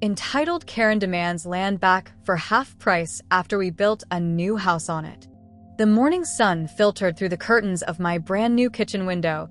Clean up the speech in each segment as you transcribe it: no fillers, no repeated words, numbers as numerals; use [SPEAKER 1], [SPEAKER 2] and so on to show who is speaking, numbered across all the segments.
[SPEAKER 1] entitled Karen Demands Land Back for Half Price After We Built a New House on It. The morning sun filtered through the curtains of my brand new kitchen window,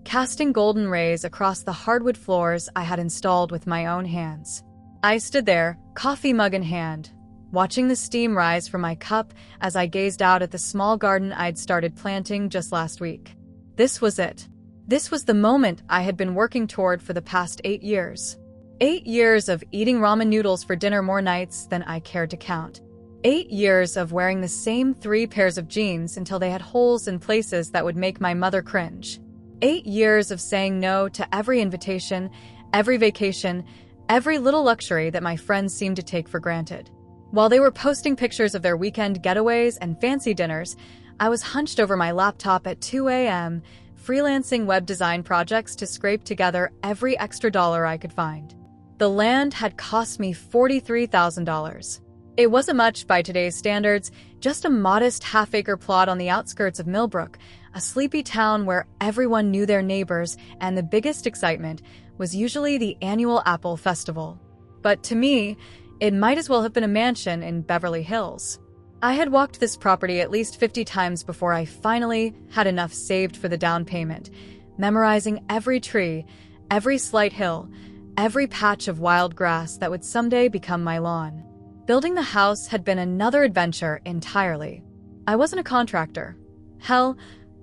[SPEAKER 1] casting golden rays across the hardwood floors I had installed with my own hands. I stood there, coffee mug in hand, watching the steam rise from my cup as I gazed out at the small garden I'd started planting just last week. This was it. This was the moment I had been working toward for the past 8 years. 8 years of eating ramen noodles for dinner more nights than I cared to count. 8 years of wearing the same 3 pairs of jeans until they had holes in places that would make my mother cringe. 8 years of saying no to every invitation, every vacation, every little luxury that my friends seemed to take for granted. While they were posting pictures of their weekend getaways and fancy dinners, I was hunched over my laptop at 2 a.m., freelancing web design projects to scrape together every extra dollar I could find. The land had cost me $43,000. It wasn't much by today's standards, just a modest half-acre plot on the outskirts of Millbrook, a sleepy town where everyone knew their neighbors, and the biggest excitement was usually the annual Apple Festival. But to me, it might as well have been a mansion in Beverly Hills. I had walked this property at least 50 times before I finally had enough saved for the down payment, memorizing every tree, every slight hill, every patch of wild grass that would someday become my lawn. Building the house had been another adventure entirely. I wasn't a contractor. Hell,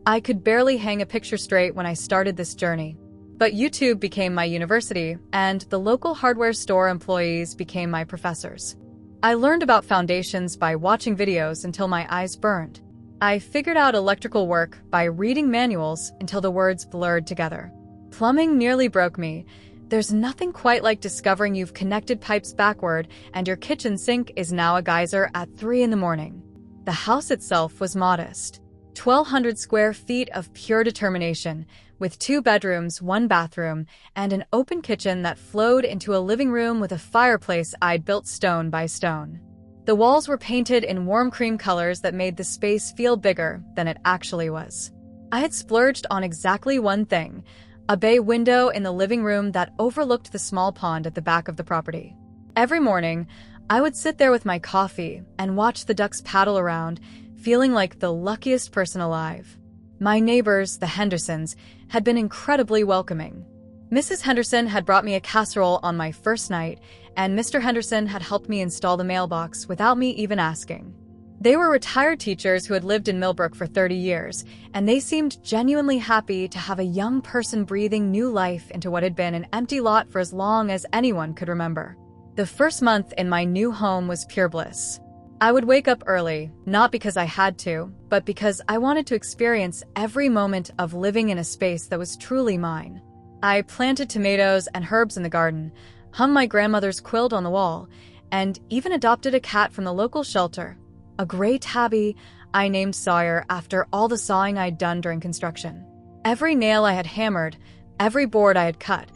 [SPEAKER 1] I could barely hang a picture straight when I started this journey. But YouTube became my university, and the local hardware store employees became my professors. I learned about foundations by watching videos until my eyes burned. I figured out electrical work by reading manuals until the words blurred together. Plumbing nearly broke me. There's nothing quite like discovering you've connected pipes backward and your kitchen sink is now a geyser at 3 in the morning. The house itself was modest. 1,200 square feet of pure determination, with 2 bedrooms, 1 bathroom, and an open kitchen that flowed into a living room with a fireplace I'd built stone by stone. The walls were painted in warm cream colors that made the space feel bigger than it actually was. I had splurged on exactly one thing: a bay window in the living room that overlooked the small pond at the back of the property. Every morning, I would sit there with my coffee and watch the ducks paddle around, feeling like the luckiest person alive. My neighbors, the Hendersons, had been incredibly welcoming. Mrs. Henderson had brought me a casserole on my first night, and Mr. Henderson had helped me install the mailbox without me even asking. They were retired teachers who had lived in Millbrook for 30 years, and they seemed genuinely happy to have a young person breathing new life into what had been an empty lot for as long as anyone could remember. The first month in my new home was pure bliss. I would wake up early, not because I had to, but because I wanted to experience every moment of living in a space that was truly mine. I planted tomatoes and herbs in the garden, hung my grandmother's quilt on the wall, and even adopted a cat from the local shelter, a gray tabby I named Sawyer after all the sawing I'd done during construction. Every nail I had hammered, every board I had cut,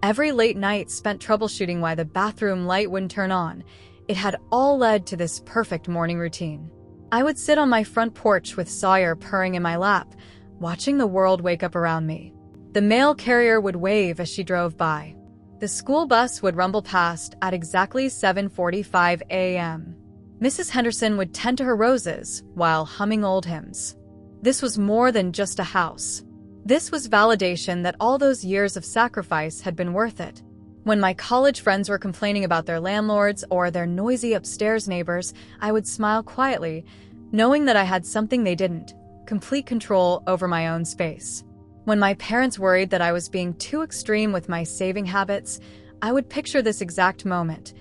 [SPEAKER 1] every late night spent troubleshooting why the bathroom light wouldn't turn on, it had all led to this perfect morning routine. I would sit on my front porch with Sawyer purring in my lap, watching the world wake up around me. The mail carrier would wave as she drove by. The school bus would rumble past at exactly 7:45 a.m. Mrs. Henderson would tend to her roses while humming old hymns. This was more than just a house. This was validation that all those years of sacrifice had been worth it. When my college friends were complaining about their landlords or their noisy upstairs neighbors, I would smile quietly, knowing that I had something they didn't: complete control over my own space. When my parents worried that I was being too extreme with my saving habits, I would picture this exact moment,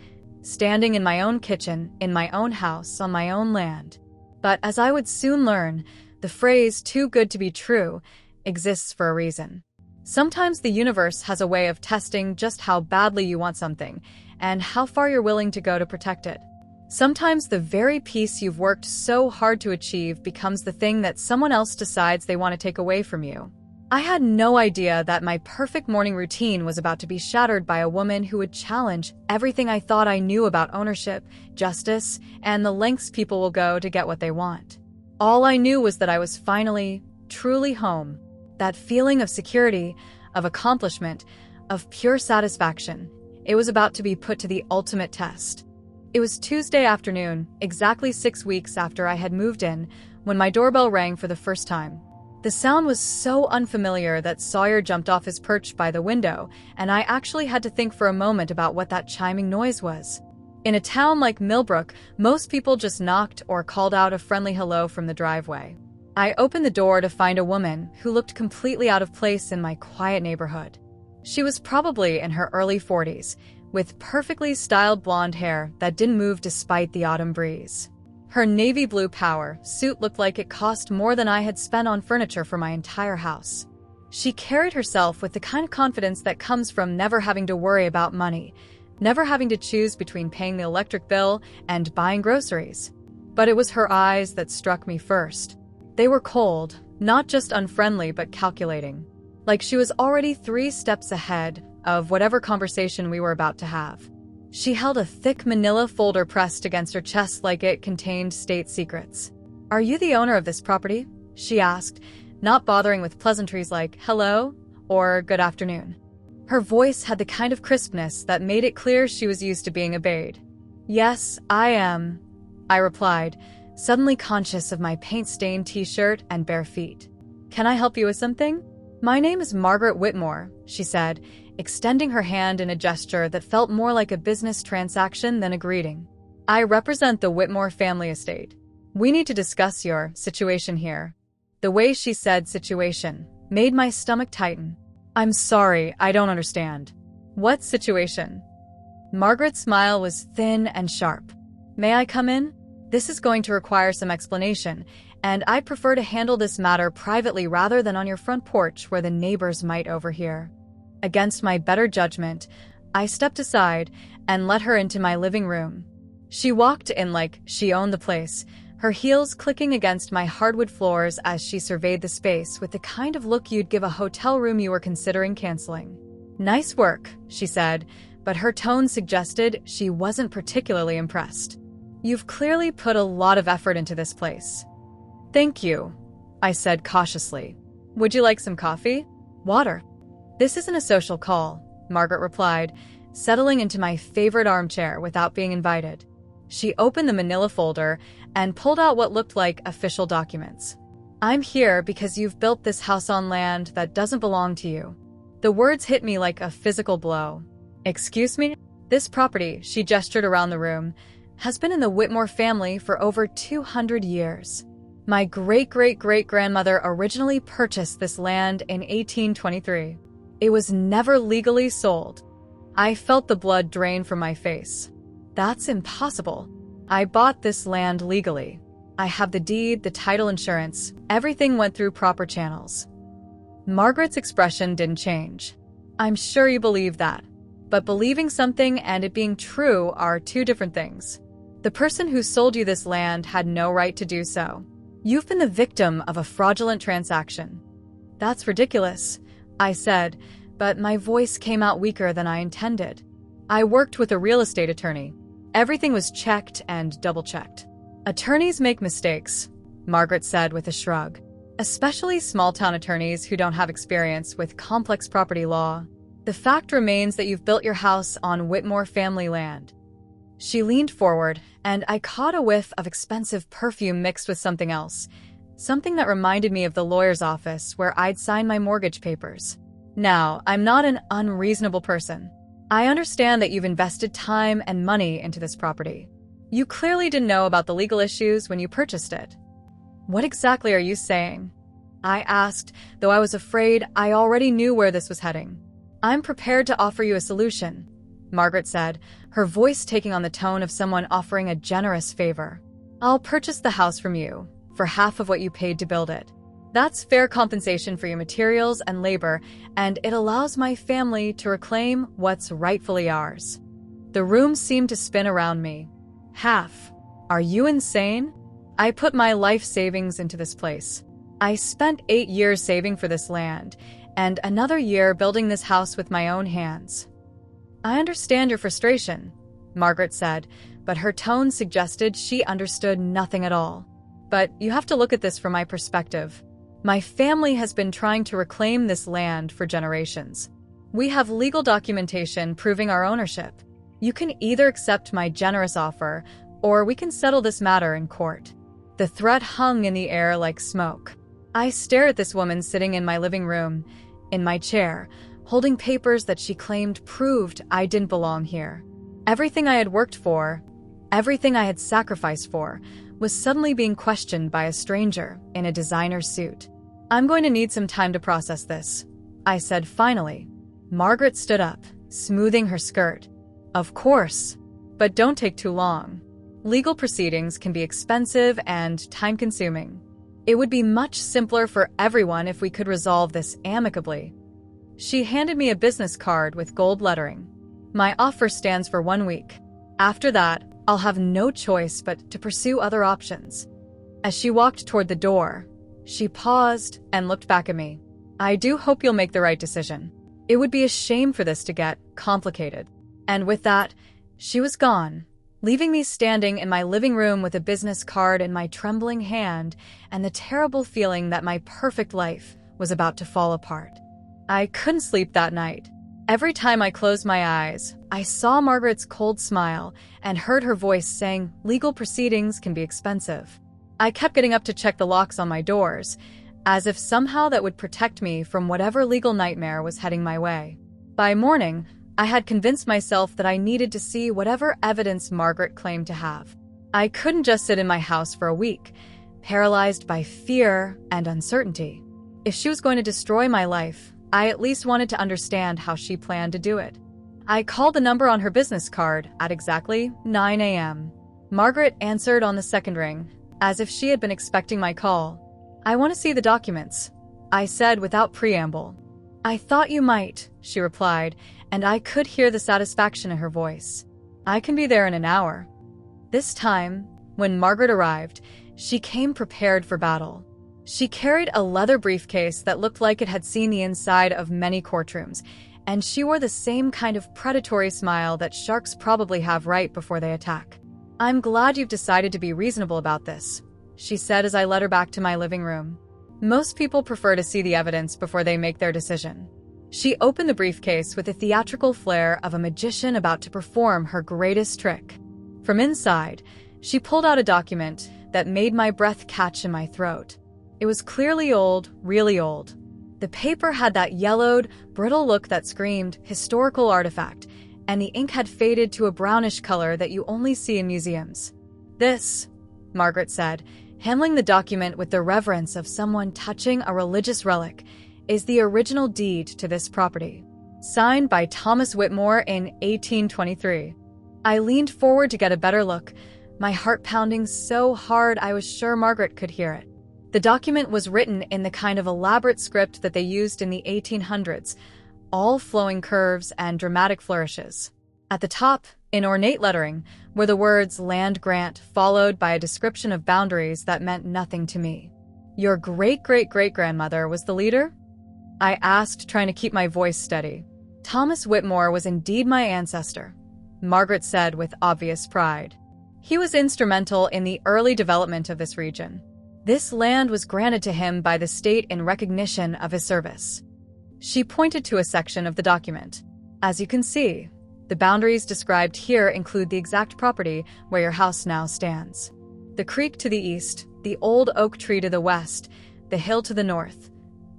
[SPEAKER 1] standing in my own kitchen, in my own house, on my own land. But as I would soon learn, the phrase "too good to be true" exists for a reason. Sometimes the universe has a way of testing just how badly you want something and how far you're willing to go to protect it. Sometimes the very piece you've worked so hard to achieve becomes the thing that someone else decides they want to take away from you. I had no idea that my perfect morning routine was about to be shattered by a woman who would challenge everything I thought I knew about ownership, justice, and the lengths people will go to get what they want. All I knew was that I was finally, truly home. That feeling of security, of accomplishment, of pure satisfaction. It was about to be put to the ultimate test. It was Tuesday afternoon, exactly 6 weeks after I had moved in, when my doorbell rang for the first time. The sound was so unfamiliar that Sawyer jumped off his perch by the window, and I actually had to think for a moment about what that chiming noise was. In a town like Millbrook, most people just knocked or called out a friendly hello from the driveway. I opened the door to find a woman who looked completely out of place in my quiet neighborhood. She was probably in her early 40s, with perfectly styled blonde hair that didn't move despite the autumn breeze. Her navy blue power suit looked like it cost more than I had spent on furniture for my entire house. She carried herself with the kind of confidence that comes from never having to worry about money, never having to choose between paying the electric bill and buying groceries. But it was her eyes that struck me first. They were cold, not just unfriendly but calculating. Like she was already 3 steps ahead of whatever conversation we were about to have. She held a thick manila folder pressed against her chest like it contained state secrets. "Are you the owner of this property?" she asked, not bothering with pleasantries like hello or good afternoon. Her voice had the kind of crispness that made it clear she was used to being obeyed. "Yes, I am," I replied, suddenly conscious of my paint-stained t-shirt and bare feet. "Can I help you with something?" "My name is Margaret Whitmore," she said, extending her hand in a gesture that felt more like a business transaction than a greeting. "I represent the Whitmore family estate. We need to discuss your situation here." The way she said situation made my stomach tighten. "I'm sorry, I don't understand." "What situation?" Margaret's smile was thin and sharp. "May I come in? This is going to require some explanation, and I'd prefer to handle this matter privately rather than on your front porch where the neighbors might overhear." Against my better judgment, I stepped aside and let her into my living room. She walked in like she owned the place, her heels clicking against my hardwood floors as she surveyed the space with the kind of look you'd give a hotel room you were considering canceling. "Nice work," she said, but her tone suggested she wasn't particularly impressed. "You've clearly put a lot of effort into this place." "Thank you," I said cautiously. "Would you like some coffee? Water?" "This isn't a social call," Margaret replied, settling into my favorite armchair without being invited. She opened the manila folder and pulled out what looked like official documents. "I'm here because you've built this house on land that doesn't belong to you." The words hit me like a physical blow. "Excuse me?" "This property," she gestured around the room, "has been in the Whitmore family for over 200 years. My great-great-great-grandmother originally purchased this land in 1823. It was never legally sold." I felt the blood drain from my face. "That's impossible. I bought this land legally. I have the deed, the title insurance. Everything went through proper channels." Margaret's expression didn't change. "I'm sure you believe that. But believing something and it being true are 2 different things. The person who sold you this land had no right to do so. You've been the victim of a fraudulent transaction." "That's ridiculous," I said, but my voice came out weaker than I intended. "I worked with a real estate attorney. Everything was checked and double-checked." "Attorneys make mistakes," Margaret said with a shrug. "Especially small-town attorneys who don't have experience with complex property law. The fact remains that you've built your house on Whitmore family land." She leaned forward, and I caught a whiff of expensive perfume mixed with something else, something that reminded me of the lawyer's office where I'd signed my mortgage papers. "Now, I'm not an unreasonable person. I understand that you've invested time and money into this property. You clearly didn't know about the legal issues when you purchased it." "What exactly are you saying?" I asked, though I was afraid I already knew where this was heading. "I'm prepared to offer you a solution," Margaret said, her voice taking on the tone of someone offering a generous favor. "I'll purchase the house from you for half of what you paid to build it. That's fair compensation for your materials and labor, and it allows my family to reclaim what's rightfully ours." The room seemed to spin around me. "Half? Are you insane? I put my life savings into this place. I spent 8 years saving for this land, and another year building this house with my own hands." "I understand your frustration," Margaret said, but her tone suggested she understood nothing at all. "But you have to look at this from my perspective. My family has been trying to reclaim this land for generations. We have legal documentation proving our ownership. You can either accept my generous offer, or we can settle this matter in court." The threat hung in the air like smoke. I stared at this woman sitting in my living room, in my chair, holding papers that she claimed proved I didn't belong here. Everything I had worked for, everything I had sacrificed for, was suddenly being questioned by a stranger in a designer suit. "I'm going to need some time to process this," I said finally. Margaret stood up, smoothing her skirt. "Of course, but don't take too long. Legal proceedings can be expensive and time-consuming. It would be much simpler for everyone if we could resolve this amicably." She handed me a business card with gold lettering. "My offer stands for 1 week. After that, I'll have no choice but to pursue other options." As she walked toward the door, she paused and looked back at me. "I do hope you'll make the right decision. It would be a shame for this to get complicated." And with that, she was gone, leaving me standing in my living room with a business card in my trembling hand and the terrible feeling that my perfect life was about to fall apart. I couldn't sleep that night. Every time I closed my eyes, I saw Margaret's cold smile and heard her voice saying legal proceedings can be expensive. I kept getting up to check the locks on my doors, as if somehow that would protect me from whatever legal nightmare was heading my way. By morning, I had convinced myself that I needed to see whatever evidence Margaret claimed to have. I couldn't just sit in my house for a week, paralyzed by fear and uncertainty. If she was going to destroy my life, I at least wanted to understand how she planned to do it. I called the number on her business card at exactly 9 a.m. Margaret answered on the second ring, as if she had been expecting my call. "I want to see the documents," I said without preamble. "I thought you might," she replied, and I could hear the satisfaction in her voice. "I can be there in an hour." This time, when Margaret arrived, she came prepared for battle. She carried a leather briefcase that looked like it had seen the inside of many courtrooms, and she wore the same kind of predatory smile that sharks probably have right before they attack. "I'm glad you've decided to be reasonable about this," she said as I led her back to my living room. "Most people prefer to see the evidence before they make their decision." She opened the briefcase with the theatrical flair of a magician about to perform her greatest trick. From inside, she pulled out a document that made my breath catch in my throat. It was clearly old, really old. The paper had that yellowed, brittle look that screamed historical artifact, and the ink had faded to a brownish color that you only see in museums. "This," Margaret said, handling the document with the reverence of someone touching a religious relic, "is the original deed to this property, signed by Thomas Whitmore in 1823. I leaned forward to get a better look, my heart pounding so hard I was sure Margaret could hear it. The document was written in the kind of elaborate script that they used in the 1800s, all flowing curves and dramatic flourishes. At the top, in ornate lettering, were the words land grant, followed by a description of boundaries that meant nothing to me. "Your great-great-great-grandmother was the leader?" I asked, trying to keep my voice steady. "Thomas Whitmore was indeed my ancestor," Margaret said with obvious pride. "He was instrumental in the early development of this region. This land was granted to him by the state in recognition of his service." She pointed to a section of the document. "As you can see, the boundaries described here include the exact property where your house now stands. The creek to the east, the old oak tree to the west, the hill to the north.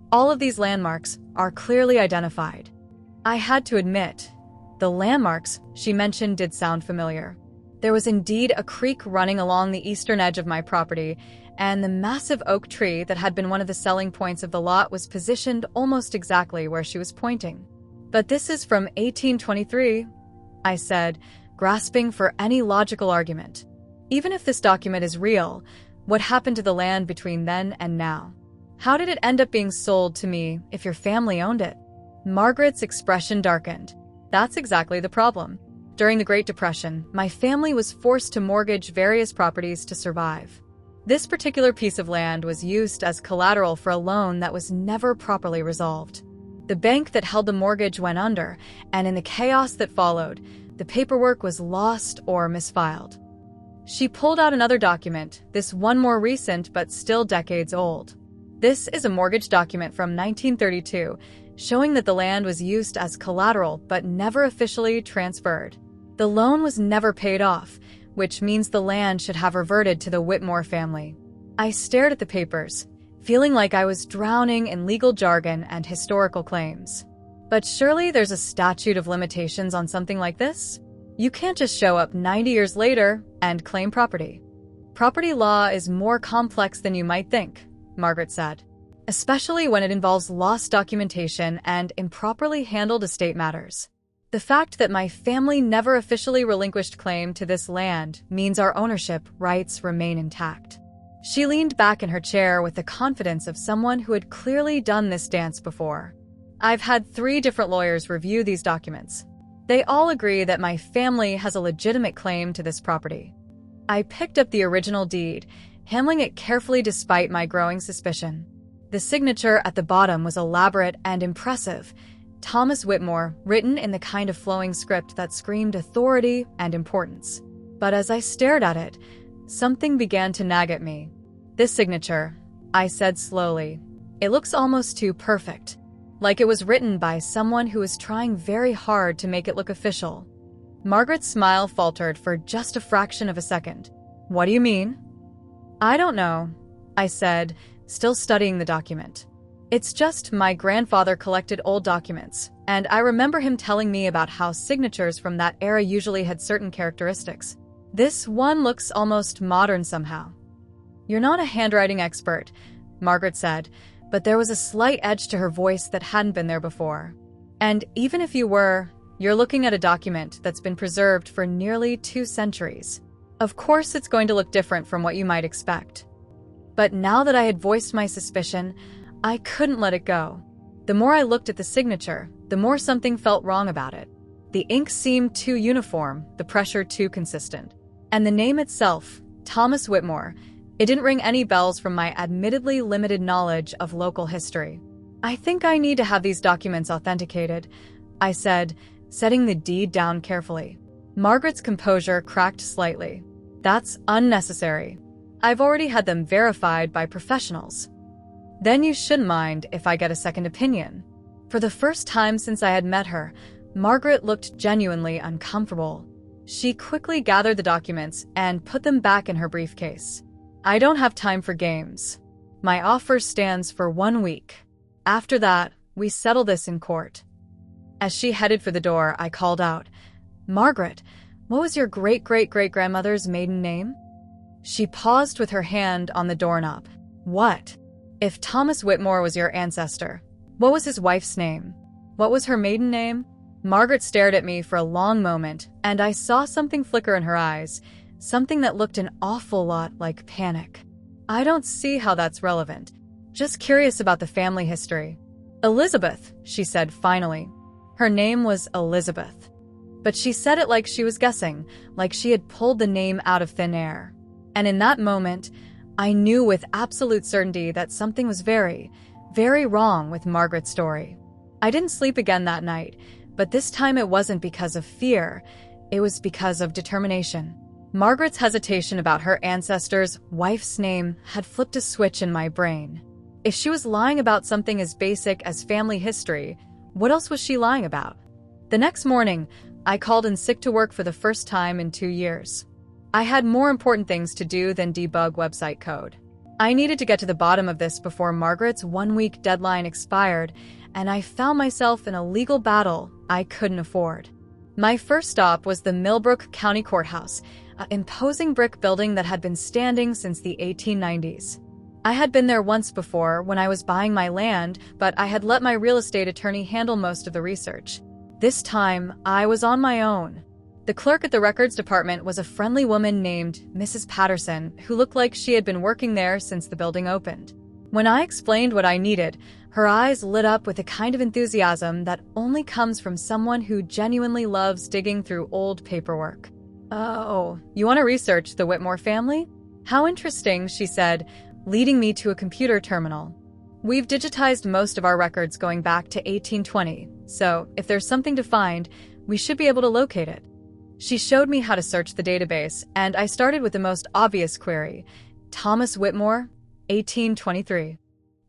[SPEAKER 1] All of these landmarks are clearly identified." I had to admit, the landmarks she mentioned did sound familiar. There was indeed a creek running along the eastern edge of my property, and the massive oak tree that had been one of the selling points of the lot was positioned almost exactly where she was pointing. "But this is from 1823, I said, grasping for any logical argument. "Even if this document is real, what happened to the land between then and now? How did it end up being sold to me if your family owned it?" Margaret's expression darkened. "That's exactly the problem. During the Great Depression, my family was forced to mortgage various properties to survive. This particular piece of land was used as collateral for a loan that was never properly resolved. The bank that held the mortgage went under, and in the chaos that followed, the paperwork was lost or misfiled." She pulled out another document, this one more recent but still decades old. This is a mortgage document from 1932, showing that the land was used as collateral but never officially transferred. The loan was never paid off, which means the land should have reverted to the Whitmore family. I stared at the papers, feeling like I was drowning in legal jargon and historical claims. But surely there's a statute of limitations on something like this? You can't just show up 90 years later and claim property. Property law is more complex than you might think, Margaret said, especially when it involves lost documentation and improperly handled estate matters. The fact that my family never officially relinquished claim to this land means our ownership rights remain intact. She leaned back in her chair with the confidence of someone who had clearly done this dance before. I've had 3 different lawyers review these documents. They all agree that my family has a legitimate claim to this property. I picked up the original deed, handling it carefully despite my growing suspicion. The signature at the bottom was elaborate and impressive. Thomas Whitmore, written in the kind of flowing script that screamed authority and importance. But as I stared at it, something began to nag at me. This signature, I said slowly, it looks almost too perfect. Like it was written by someone who was trying very hard to make it look official. Margaret's smile faltered for just a fraction of a second. What do you mean? I don't know, I said, still studying the document. It's just my grandfather collected old documents, and I remember him telling me about how signatures from that era usually had certain characteristics. This one looks almost modern somehow. You're not a handwriting expert, Margaret said, but there was a slight edge to her voice that hadn't been there before. And even if you were, you're looking at a document that's been preserved for nearly 2 centuries. Of course it's going to look different from what you might expect. But now that I had voiced my suspicion, I couldn't let it go. The more I looked at the signature, the more something felt wrong about it. The ink seemed too uniform, the pressure too consistent. And the name itself, Thomas Whitmore, it didn't ring any bells from my admittedly limited knowledge of local history. I think I need to have these documents authenticated, I said, setting the deed down carefully. Margaret's composure cracked slightly. That's unnecessary. I've already had them verified by professionals. Then you shouldn't mind if I get a second opinion. For the first time since I had met her, Margaret looked genuinely uncomfortable. She quickly gathered the documents and put them back in her briefcase. I don't have time for games. My offer stands for 1 week. After that, we settle this in court. As she headed for the door, I called out, Margaret, what was your great-great-great-grandmother's maiden name? She paused with her hand on the doorknob. What? If Thomas Whitmore was your ancestor, what was his wife's name? What was her maiden name? Margaret stared at me for a long moment, and I saw something flicker in her eyes, something that looked an awful lot like panic. I don't see how that's relevant. Just curious about the family history. Elizabeth, she said finally. Her name was Elizabeth. But she said it like she was guessing, like she had pulled the name out of thin air. And in that moment, I knew with absolute certainty that something was very, very wrong with Margaret's story. I didn't sleep again that night, but this time it wasn't because of fear. It was because of determination. Margaret's hesitation about her ancestor's wife's name had flipped a switch in my brain. If she was lying about something as basic as family history, what else was she lying about? The next morning, I called in sick to work for the first time in 2 years. I had more important things to do than debug website code. I needed to get to the bottom of this before Margaret's 1-week deadline expired, and I found myself in a legal battle I couldn't afford. My first stop was the Millbrook County Courthouse, an imposing brick building that had been standing since the 1890s. I had been there once before when I was buying my land, but I had let my real estate attorney handle most of the research. This time, I was on my own. The clerk at the records department was a friendly woman named Mrs. Patterson, who looked like she had been working there since the building opened. When I explained what I needed, her eyes lit up with a kind of enthusiasm that only comes from someone who genuinely loves digging through old paperwork. Oh, you want to research the Whitmore family? How interesting, she said, leading me to a computer terminal. We've digitized most of our records going back to 1820, so if there's something to find, we should be able to locate it. She showed me how to search the database, and I started with the most obvious query, Thomas Whitmore, 1823.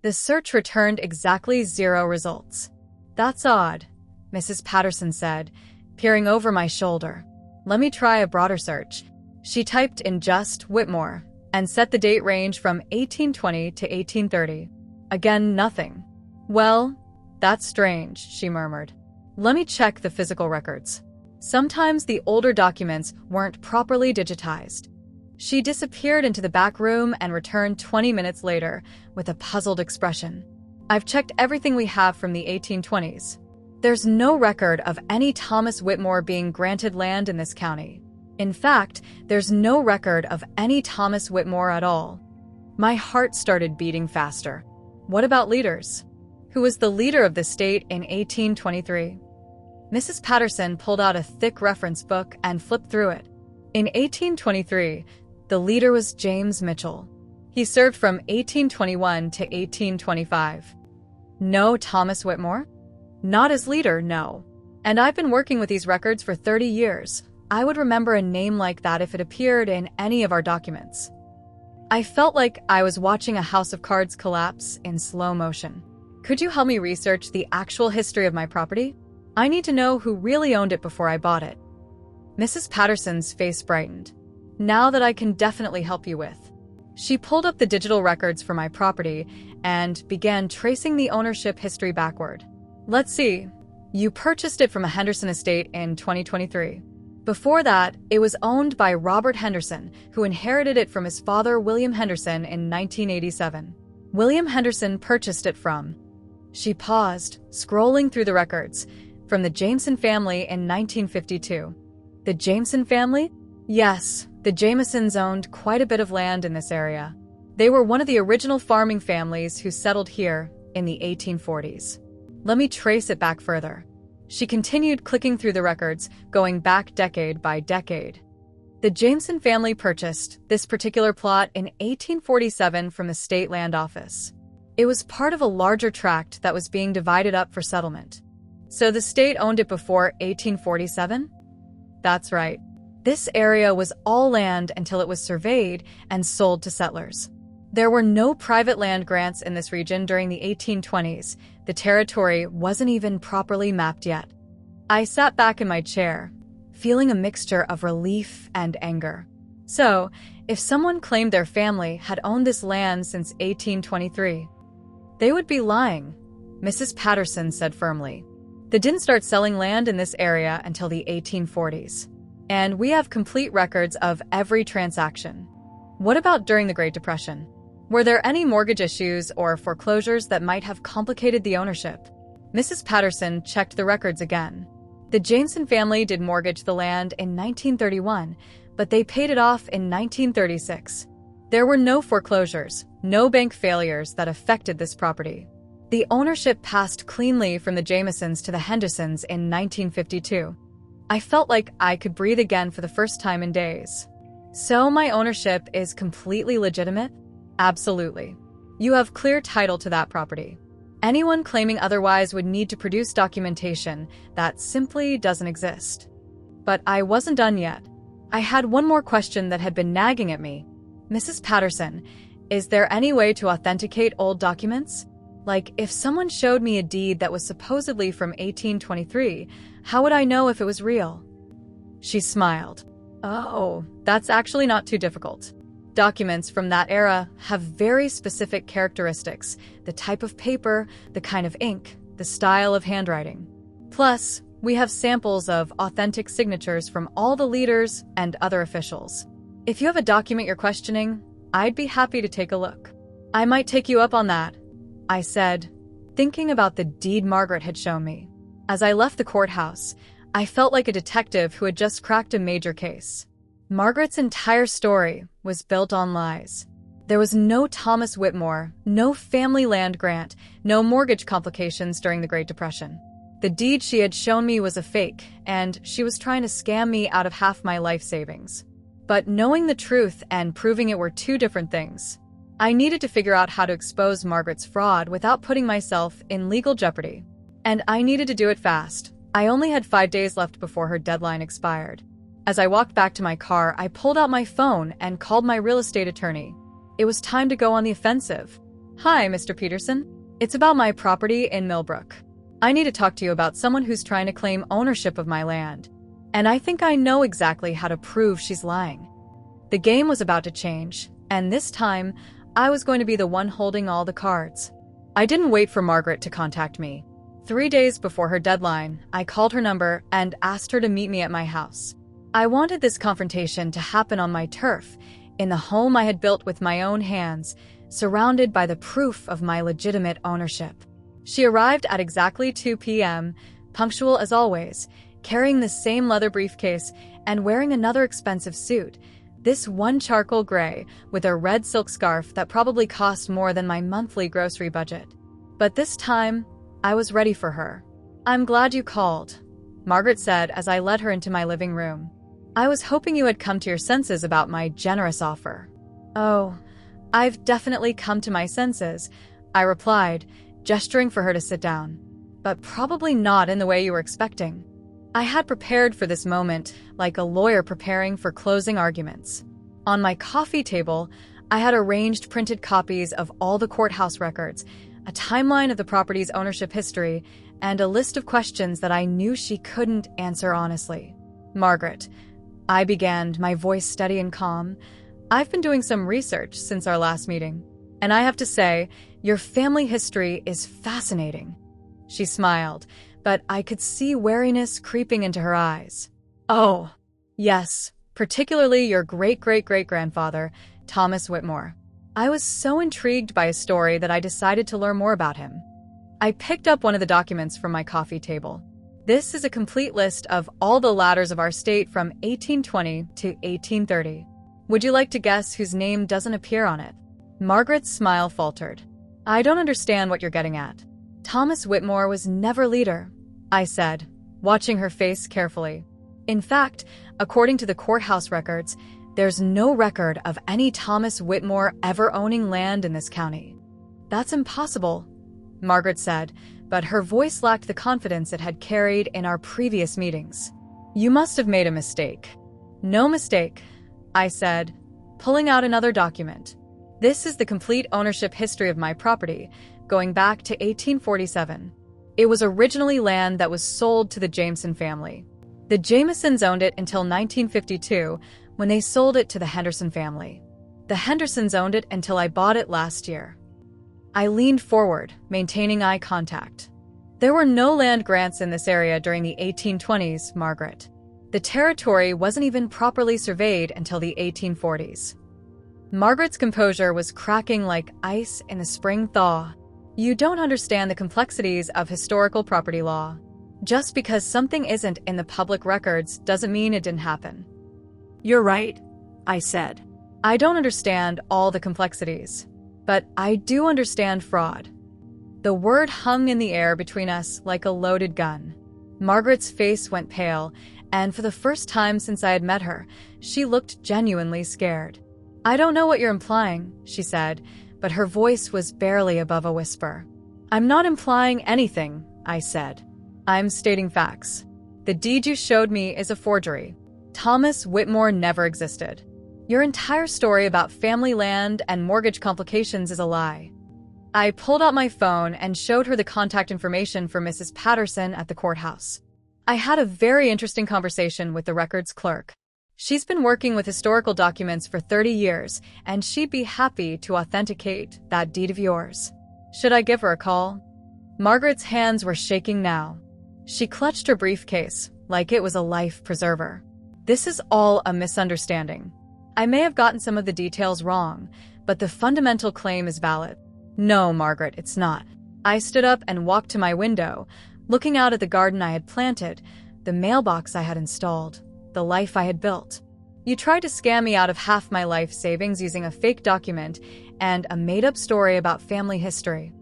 [SPEAKER 1] The search returned exactly 0 results. "That's odd," Mrs. Patterson said, peering over my shoulder. "Let me try a broader search." She typed in just Whitmore and set the date range from 1820 to 1830. Again, nothing. "Well, that's strange," she murmured. "Let me check the physical records." Sometimes the older documents weren't properly digitized. She disappeared into the back room and returned 20 minutes later with a puzzled expression. "I've checked everything we have from the 1820s. There's no record of any Thomas Whitmore being granted land in this county. In fact, there's no record of any Thomas Whitmore at all." My heart started beating faster. What about leaders? Who was the leader of the state in 1823? Mrs. Patterson pulled out a thick reference book and flipped through it. In 1823, the leader was James Mitchell. He served from 1821 to 1825. No Thomas Whitmore? Not as leader, no. And I've been working with these records for 30 years. I would remember a name like that if it appeared in any of our documents. I felt like I was watching a house of cards collapse in slow motion. "Could you help me research the actual history of my property? I need to know who really owned it before I bought it." Mrs. Patterson's face brightened. "Now that I can definitely help you with." She pulled up the digital records for my property and began tracing the ownership history backward. "Let's see. You purchased it from a Henderson estate in 2023. Before that, it was owned by Robert Henderson, who inherited it from his father, William Henderson, in 1987. William Henderson purchased it from..." She paused, scrolling through the records, "from the Jameson family in 1952. "The Jameson family?" "Yes, the Jamesons owned quite a bit of land in this area. They were one of the original farming families who settled here in the 1840s. Let me trace it back further." She continued clicking through the records, going back decade by decade. The Jameson family purchased this particular plot in 1847 from the State Land Office. It was part of a larger tract that was being divided up for settlement. So the state owned it before 1847? That's right. This area was all land until it was surveyed and sold to settlers. There were no private land grants in this region during the 1820s. The territory wasn't even properly mapped yet. I sat back in my chair, feeling a mixture of relief and anger. So, if someone claimed their family had owned this land since 1823, they would be lying, Mrs. Patterson said firmly. They didn't start selling land in this area until the 1840s. And we have complete records of every transaction. What about during the Great Depression? Were there any mortgage issues or foreclosures that might have complicated the ownership? Mrs. Patterson checked the records again. The Jameson family did mortgage the land in 1931, but they paid it off in 1936. There were no foreclosures, no bank failures that affected this property. The ownership passed cleanly from the Jamesons to the Hendersons in 1952. I felt like I could breathe again for the first time in days. So my ownership is completely legitimate? Absolutely. You have clear title to that property. Anyone claiming otherwise would need to produce documentation that simply doesn't exist. But I wasn't done yet. I had one more question that had been nagging at me. Mrs. Patterson, is there any way to authenticate old documents? Like, if someone showed me a deed that was supposedly from 1823, how would I know if it was real? She smiled. Oh, that's actually not too difficult. Documents from that era have very specific characteristics, the type of paper, the kind of ink, the style of handwriting. Plus, we have samples of authentic signatures from all the leaders and other officials. If you have a document you're questioning, I'd be happy to take a look. I might take you up on that, I said, thinking about the deed Margaret had shown me. As I left the courthouse, I felt like a detective who had just cracked a major case. Margaret's entire story was built on lies. There was no Thomas Whitmore, no family land grant, no mortgage complications during the Great Depression. The deed she had shown me was a fake, and she was trying to scam me out of half my life savings. But knowing the truth and proving it were two different things. I needed to figure out how to expose Margaret's fraud without putting myself in legal jeopardy. And I needed to do it fast. I only had 5 days left before her deadline expired. As I walked back to my car, I pulled out my phone and called my real estate attorney. It was time to go on the offensive. Hi, Mr. Peterson. It's about my property in Millbrook. I need to talk to you about someone who's trying to claim ownership of my land. And I think I know exactly how to prove she's lying. The game was about to change, and this time, I was going to be the one holding all the cards. I didn't wait for Margaret to contact me. 3 days before her deadline, I called her number and asked her to meet me at my house. I wanted this confrontation to happen on my turf, in the home I had built with my own hands, surrounded by the proof of my legitimate ownership. She arrived at exactly 2 p.m., punctual as always, carrying the same leather briefcase and wearing another expensive suit, this one charcoal gray with a red silk scarf that probably cost more than my monthly grocery budget. But this time, I was ready for her. "I'm glad you called," Margaret said as I led her into my living room. "I was hoping you had come to your senses about my generous offer." "Oh, I've definitely come to my senses," I replied, gesturing for her to sit down. "But probably not in the way you were expecting." I had prepared for this moment like a lawyer preparing for closing arguments. On my coffee table, I had arranged printed copies of all the courthouse records, a timeline of the property's ownership history, and a list of questions that I knew she couldn't answer honestly. "Margaret," I began, my voice steady and calm, "I've been doing some research since our last meeting, and I have to say, your family history is fascinating." She smiled, but I could see wariness creeping into her eyes. "Oh, yes, particularly your great-great-great-grandfather, Thomas Whitmore. I was so intrigued by his story that I decided to learn more about him." I picked up one of the documents from my coffee table. This is a complete list of all the ladders of our state from 1820 to 1830. Would you like to guess whose name doesn't appear on it? Margaret's smile faltered. "I don't understand what you're getting at." "Thomas Whitmore was never leader," I said, watching her face carefully. "In fact, according to the courthouse records, there's no record of any Thomas Whitmore ever owning land in this county." "That's impossible," Margaret said, but her voice lacked the confidence it had carried in our previous meetings. "You must have made a mistake." "No mistake," I said, pulling out another document. "This is the complete ownership history of my property, going back to 1847. It was originally land that was sold to the Jameson family. The Jamesons owned it until 1952, when they sold it to the Henderson family. The Hendersons owned it until I bought it last year." I leaned forward, maintaining eye contact. "There were no land grants in this area during the 1820s, Margaret. The territory wasn't even properly surveyed until the 1840s. Margaret's composure was cracking like ice in a spring thaw. "You don't understand the complexities of historical property law. Just because something isn't in the public records doesn't mean it didn't happen." "You're right," I said. "I don't understand all the complexities, but I do understand fraud." The word hung in the air between us like a loaded gun. Margaret's face went pale, and for the first time since I had met her, she looked genuinely scared. "I don't know what you're implying," she said, but her voice was barely above a whisper. "I'm not implying anything," I said. "I'm stating facts. The deed you showed me is a forgery. Thomas Whitmore never existed. Your entire story about family land and mortgage complications is a lie." I pulled out my phone and showed her the contact information for Mrs. Patterson at the courthouse. I had a very interesting conversation with the records clerk. She's been working with historical documents for 30 years, and she'd be happy to authenticate that deed of yours. Should I give her a call? Margaret's hands were shaking now. She clutched her briefcase like it was a life preserver. "This is all a misunderstanding. I may have gotten some of the details wrong, but the fundamental claim is valid." "No, Margaret, it's not." I stood up and walked to my window, looking out at the garden I had planted, the mailbox I had installed, the life I had built. "You tried to scam me out of half my life savings using a fake document and a made-up story about family history."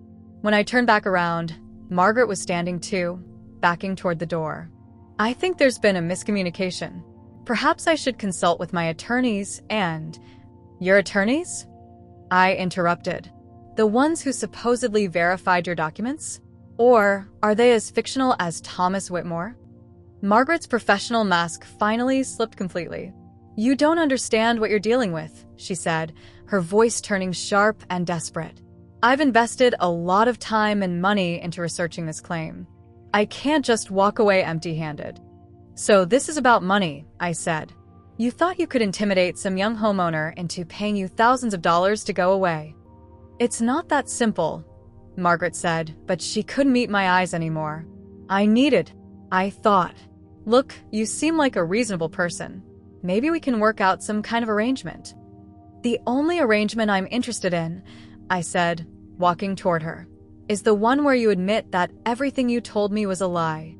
[SPEAKER 1] When I turned back around, Margaret was standing too, backing toward the door. "I think there's been a miscommunication. Perhaps I should consult with my attorneys and—" "Your attorneys?" I interrupted. "The ones who supposedly verified your documents? Or are they as fictional as Thomas Whitmore?" Margaret's professional mask finally slipped completely. "You don't understand what you're dealing with," she said, her voice turning sharp and desperate. I've invested a lot of time and money into researching this claim. I can't just walk away empty-handed. So this is about money, I said. You thought you could intimidate some young homeowner into paying you thousands of dollars to go away. It's not that simple, Margaret said, but she couldn't meet my eyes anymore. I thought, look, you seem like a reasonable person. Maybe we can work out some kind of arrangement. The only arrangement I'm interested in, I said, walking toward her, is the one where you admit that everything you told me was a lie.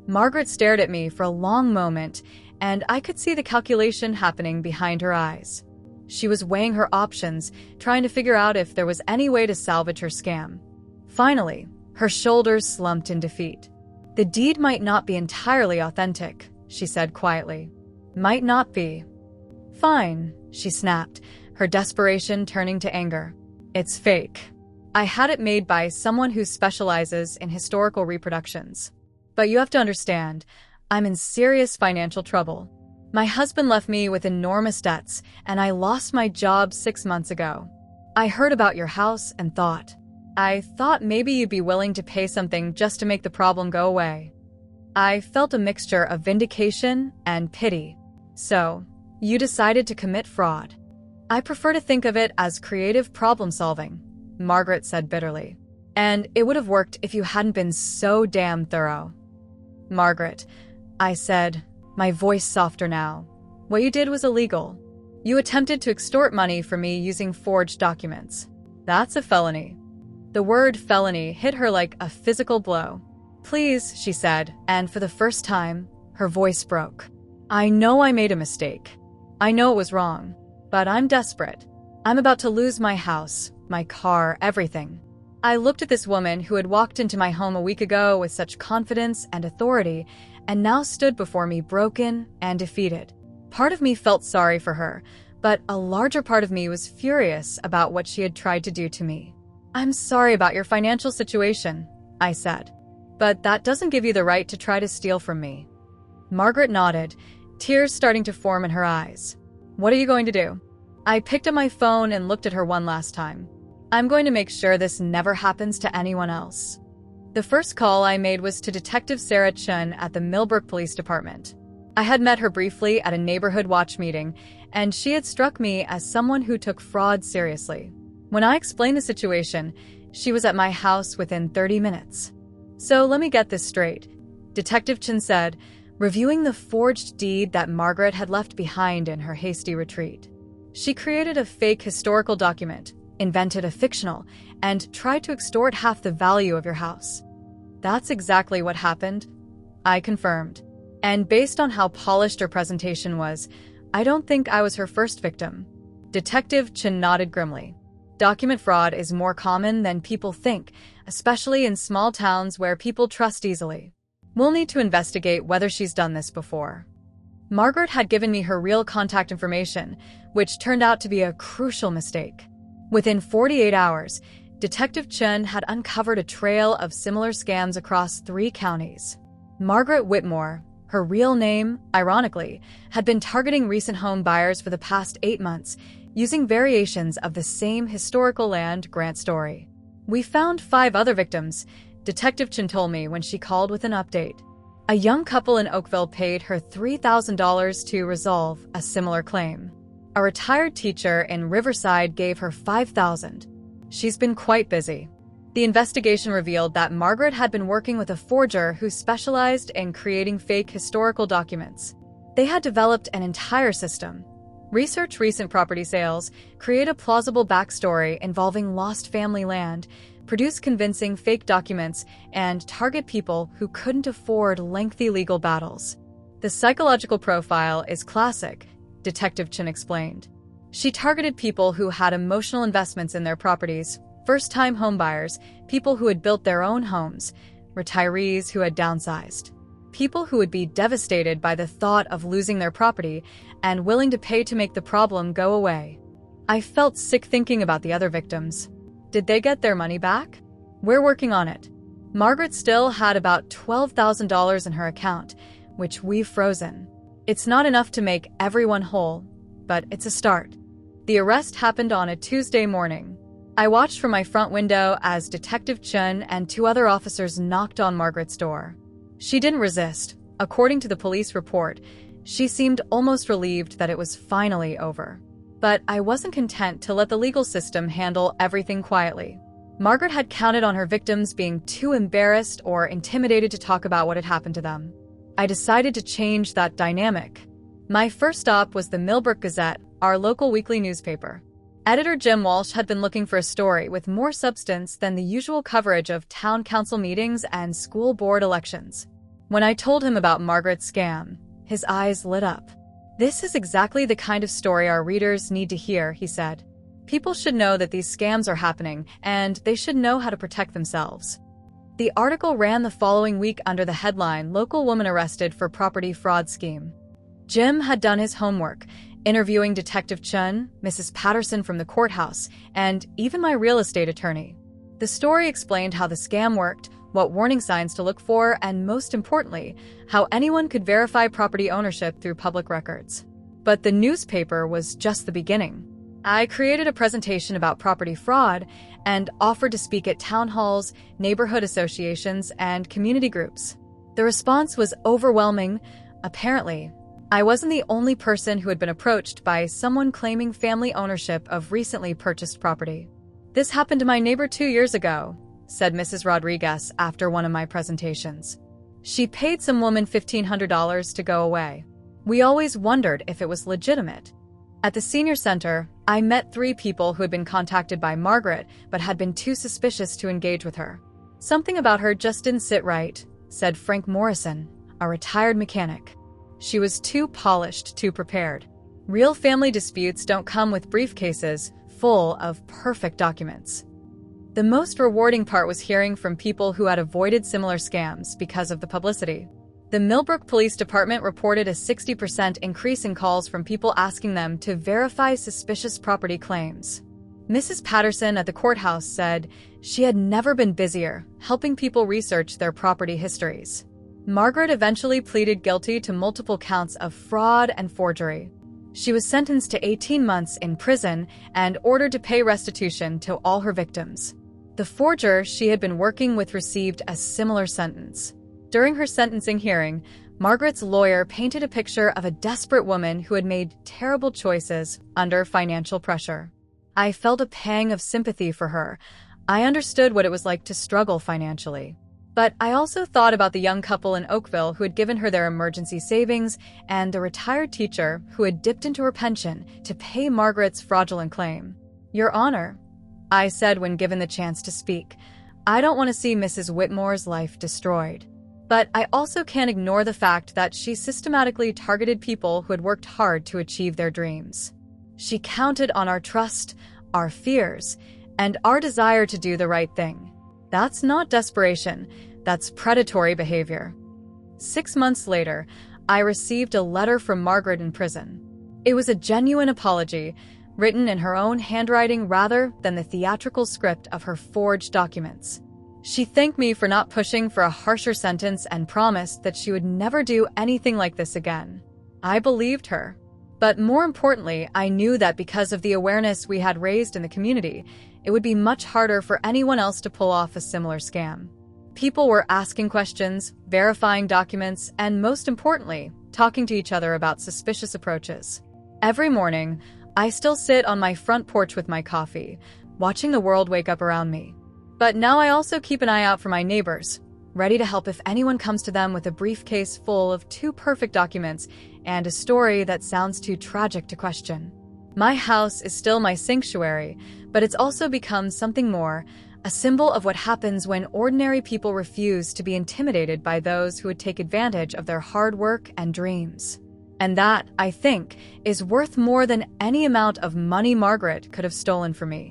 [SPEAKER 1] Margaret stared at me for a long moment, and I could see the calculation happening behind her eyes. She was weighing her options, trying to figure out if there was any way to salvage her scam. Finally, her shoulders slumped in defeat. The deed might not be entirely authentic, she said quietly. Might not be. Fine, she snapped, her desperation turning to anger. It's fake. I had it made by someone who specializes in historical reproductions. But you have to understand, I'm in serious financial trouble. My husband left me with enormous debts, and I lost my job 6 months ago. I heard about your house and I thought maybe you'd be willing to pay something just to make the problem go away. I felt a mixture of vindication and pity. So, you decided to commit fraud. I prefer to think of it as creative problem solving, Margaret said bitterly. And it would have worked if you hadn't been so damn thorough. Margaret, I said, my voice softer now. What you did was illegal. You attempted to extort money from me using forged documents. That's a felony. The word felony hit her like a physical blow. Please, she said, and for the first time, her voice broke. I know I made a mistake. I know it was wrong, but I'm desperate. I'm about to lose my house, my car, everything. I looked at this woman who had walked into my home a week ago with such confidence and authority and now stood before me broken and defeated. Part of me felt sorry for her, but a larger part of me was furious about what she had tried to do to me. I'm sorry about your financial situation, I said, but that doesn't give you the right to try to steal from me. Margaret nodded, tears starting to form in her eyes. What are you going to do? I picked up my phone and looked at her one last time. I'm going to make sure this never happens to anyone else. The first call I made was to Detective Sarah Chun at the Millbrook Police Department. I had met her briefly at a neighborhood watch meeting, and she had struck me as someone who took fraud seriously. When I explained the situation, she was at my house within 30 minutes. So let me get this straight, Detective Chun said, reviewing the forged deed that Margaret had left behind in her hasty retreat. She created a fake historical document, invented a fictional, and tried to extort half the value of your house. That's exactly what happened, I confirmed. And based on how polished her presentation was, I don't think I was her first victim. Detective Chun nodded grimly. Document fraud is more common than people think, especially in small towns where people trust easily. We'll need to investigate whether she's done this before. Margaret had given me her real contact information, which turned out to be a crucial mistake. Within 48 hours, Detective Chun had uncovered a trail of similar scams across 3 counties. Margaret Whitmore, her real name, ironically, had been targeting recent home buyers for the past 8 months, using variations of the same historical land grant story. We found 5 other victims, Detective Chun told me when she called with an update. A young couple in Oakville paid her $3,000 to resolve a similar claim. A retired teacher in Riverside gave her $5,000. She's been quite busy. The investigation revealed that Margaret had been working with a forger who specialized in creating fake historical documents. They had developed an entire system. Research recent property sales, create a plausible backstory involving lost family land, produce convincing fake documents, and target people who couldn't afford lengthy legal battles. The psychological profile is classic, Detective Chun explained. She targeted people who had emotional investments in their properties, first-time homebuyers, people who had built their own homes, retirees who had downsized, people who would be devastated by the thought of losing their property and willing to pay to make the problem go away. I felt sick thinking about the other victims. Did they get their money back? We're working on it. Margaret still had about $12,000 in her account, which we've frozen. It's not enough to make everyone whole, but it's a start. The arrest happened on a Tuesday morning. I watched from my front window as Detective Chun and two other officers knocked on Margaret's door. She didn't resist. According to the police report, she seemed almost relieved that it was finally over. But I wasn't content to let the legal system handle everything quietly. Margaret had counted on her victims being too embarrassed or intimidated to talk about what had happened to them. I decided to change that dynamic. My first stop was the Millbrook Gazette, our local weekly newspaper. Editor Jim Walsh had been looking for a story with more substance than the usual coverage of town council meetings and school board elections. When I told him about Margaret's scam, his eyes lit up. "This is exactly the kind of story our readers need to hear," he said. "People should know that these scams are happening, and they should know how to protect themselves." The article ran the following week under the headline, "Local Woman Arrested for Property Fraud Scheme." Jim had done his homework, interviewing Detective Chun, Mrs. Patterson from the courthouse, and even my real estate attorney. The story explained how the scam worked, what warning signs to look for, and most importantly, how anyone could verify property ownership through public records. But the newspaper was just the beginning. I created a presentation about property fraud and offered to speak at town halls, neighborhood associations, and community groups. The response was overwhelming. Apparently, I wasn't the only person who had been approached by someone claiming family ownership of recently purchased property. "This happened to my neighbor 2 years ago," said Mrs. Rodriguez after one of my presentations. "She paid some woman $1,500 to go away. We always wondered if it was legitimate." At the senior center, I met 3 people who had been contacted by Margaret but had been too suspicious to engage with her. "Something about her just didn't sit right," said Frank Morrison, a retired mechanic. "She was too polished, too prepared. Real family disputes don't come with briefcases full of perfect documents." The most rewarding part was hearing from people who had avoided similar scams because of the publicity. The Millbrook Police Department reported a 60% increase in calls from people asking them to verify suspicious property claims. Mrs. Patterson at the courthouse said she had never been busier, helping people research their property histories. Margaret eventually pleaded guilty to multiple counts of fraud and forgery. She was sentenced to 18 months in prison and ordered to pay restitution to all her victims. The forger she had been working with received a similar sentence. During her sentencing hearing, Margaret's lawyer painted a picture of a desperate woman who had made terrible choices under financial pressure. I felt a pang of sympathy for her. I understood what it was like to struggle financially. But I also thought about the young couple in Oakville who had given her their emergency savings and the retired teacher who had dipped into her pension to pay Margaret's fraudulent claim. "Your Honor," I said when given the chance to speak, "I don't want to see Mrs. Whitmore's life destroyed. But I also can't ignore the fact that she systematically targeted people who had worked hard to achieve their dreams. She counted on our trust, our fears, and our desire to do the right thing. That's not desperation, that's predatory behavior." 6 months later, I received a letter from Margaret in prison. It was a genuine apology, written in her own handwriting rather than the theatrical script of her forged documents. She thanked me for not pushing for a harsher sentence and promised that she would never do anything like this again. I believed her. But more importantly, I knew that because of the awareness we had raised in the community, it would be much harder for anyone else to pull off a similar scam. People were asking questions, verifying documents, and most importantly, talking to each other about suspicious approaches. Every morning, I still sit on my front porch with my coffee, watching the world wake up around me. But now I also keep an eye out for my neighbors, ready to help if anyone comes to them with a briefcase full of too perfect documents and a story that sounds too tragic to question. My house is still my sanctuary, but it's also become something more, a symbol of what happens when ordinary people refuse to be intimidated by those who would take advantage of their hard work and dreams. And that, I think, is worth more than any amount of money Margaret could have stolen from me.